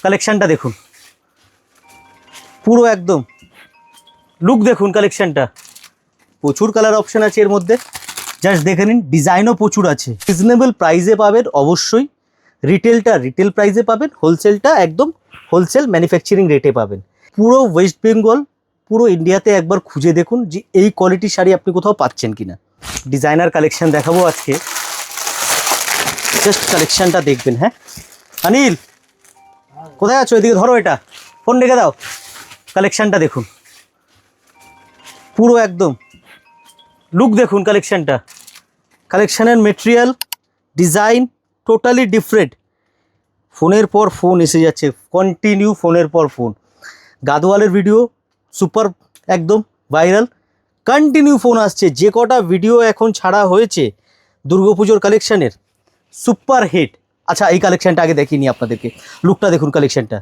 কালেকশনটা দেখুন, পুরো একদম লুক দেখুন কালেকশনটা। প্রচুর কালার অপশন আছে এর মধ্যে, জাস্ট দেখে নিন। ডিজাইনও প্রচুর আছে, রিজনেবল প্রাইসে পাবেন অবশ্যই। রিটেলটা রিটেল প্রাইসে পাবেন, হোলসেলটা একদম হোলসেল ম্যানুফ্যাকচারিং রেটে পাবেন। পুরো ওয়েস্ট বেঙ্গল, পুরো ইন্ডিয়াতে একবার খুঁজে দেখুন যে এই কোয়ালিটির শাড়ি আপনি কোথাও পাচ্ছেন কিনা। ডিজাইনার কালেকশন দেখাবো আজকে, জাস্ট কালেকশনটা দেখবেন। হ্যাঁ অনিল, কোথায় আছো? এদিকে ধরো, এটা ফোন রেখে দাও। কালেকশনটা দেখুন, পুরো একদম লুক দেখুন কালেকশনটা। কালেকশনের মেটেরিয়াল, ডিজাইন টোটালি ডিফারেন্ট। ফোনের পর ফোন এসে যাচ্ছে, কন্টিনিউ ফোনের পর ফোন। গাদওয়ালের ভিডিও সুপার, একদম ভাইরাল, কন্টিনিউ ফোন আসছে। যে কটা ভিডিও এখন ছাড়া হয়েছে দুর্গাপুজোর কালেকশানের, সুপার হিট। আচ্ছা, এই কালেকশানটা আগে দেখিনি আপনাদেরকে, লুকটা দেখুন কালেকশানটা।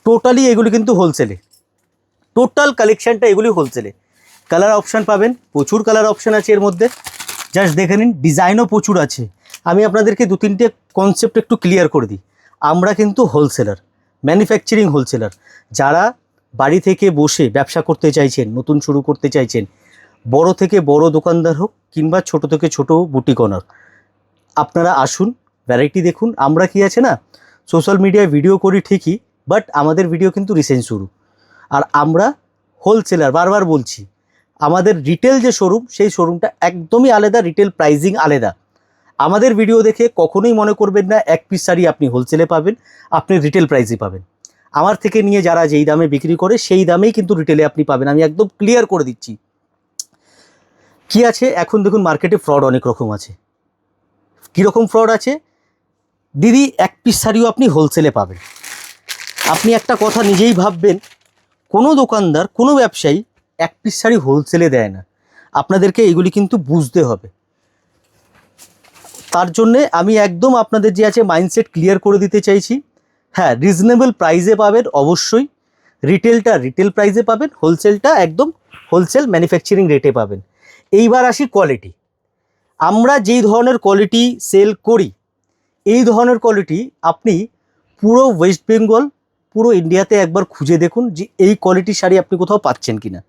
টোটালি এগুলি কিন্তু হোলসেলে, টোটাল কালেকশানটা এগুলি হোলসেলে। কালার অপশান পাবেন, প্রচুর কালার অপশান আছে এর মধ্যে, জাস্ট দেখে নিন। ডিজাইনও প্রচুর আছে। আমি আপনাদেরকে দু তিনটে কনসেপ্ট একটু ক্লিয়ার করে দিই। আমরা কিন্তু হোলসেলার, ম্যানুফ্যাকচারিং হোলসেলার। যারা বাড়ি থেকে বসে ব্যবসা করতে চাইছেন, নতুন শুরু করতে চাইছেন, বড় থেকে বড় দোকানদার হোক কিংবা ছোট থেকে ছোট বুটিক ওনার, আপনারা আসুন, ভ্যারাইটি দেখুন। আমরা কি আছে না, সোশ্যাল মিডিয়ায় ভিডিও করি ঠিকই, বাট আমাদের ভিডিও কিন্তু রিসেন্ট শুরু। আর আমরা হোলসেলার, বারবার বলছি। আমাদের রিটেল যে শোরুম, সেই শোরুমটা একদমই আলাদা, রিটেল প্রাইজিং আলাদা। আমাদের ভিডিও দেখে কখনোই মনে করবেন না এক পিস শাড়ি আপনি হোলসেলে পাবেন, আপনি রিটেল প্রাইসে পাবেন। আমার থেকে নিয়ে যারা যেই দামে বিক্রি করে সেই দামেই কিন্তু রিটেলে আপনি পাবেন। আমি একদম ক্লিয়ার করে দিচ্ছি। কি আছে এখন দেখুন, মার্কেটে ফ্রড অনেক রকম আছে। কীরকম ফ্রড আছে দিদি? এক পিস শাড়িও আপনি হোলসেলে পাবেন। আপনি একটা কথা নিজেই ভাববেন, কোনো দোকানদার, কোনো ব্যবসায়ী এক পিস শাড়ি হোলসেলে দেয় না। আপনাদেরকে এগুলি কিন্তু বুঝতে হবে। তার জন্যে আমি একদম আপনাদের যে আছে মাইন্ডসেট ক্লিয়ার করে দিতে চাইছি। হ্যাঁ, রিজনেবল প্রাইসে পাবেন অবশ্যই। রিটেলটা রিটেল প্রাইসে পাবেন, হোলসেলটা একদম হোলসেল ম্যানুফ্যাকচারিং রেটে পাবেন। এইবার আসি কোয়ালিটি। আমরা যেই ধরনের কোয়ালিটি সেল করি, এই ধরনের কোয়ালিটি আপনি পুরো ওয়েস্ট বেঙ্গল, পুরো ইন্ডিয়াতে একবার খুঁজে দেখুন যে এই কোয়ালিটির শাড়ি আপনি কোথাও পাচ্ছেন কিনা।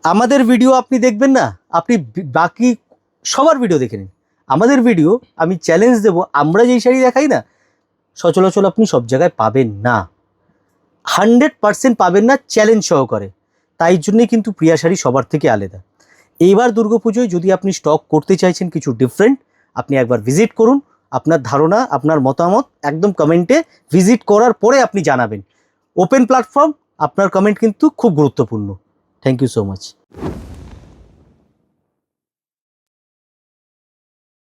আমাদের ভিডিও আপনি দেখবেন না, আপনি বাকি সবার ভিডিও দেখে নিন। আমাদের ভিডিও, আমি চ্যালেঞ্জ দেবো, আমরা যেই শাড়ি দেখাই না, সচরাচর আপনি সব জায়গায় পাবেন না, 100% পাবেন না, চ্যালেঞ্জ সহকারে। তাই জন্যই কিন্তু প্রিয়া শাড়ি সবার থেকে আলাদা। এইবার দুর্গাপুজোয় যদি আপনি স্টক করতে চাইছেন কিছু ডিফারেন্ট, আপনি একবার ভিজিট করুন। আপনার ধারণা, আপনার মতামত একদম কমেন্টে ভিজিট করার পরে আপনি জানাবেন। ওপেন প্ল্যাটফর্ম, আপনার কমেন্ট কিন্তু খুব গুরুত্বপূর্ণ। Thank you so much.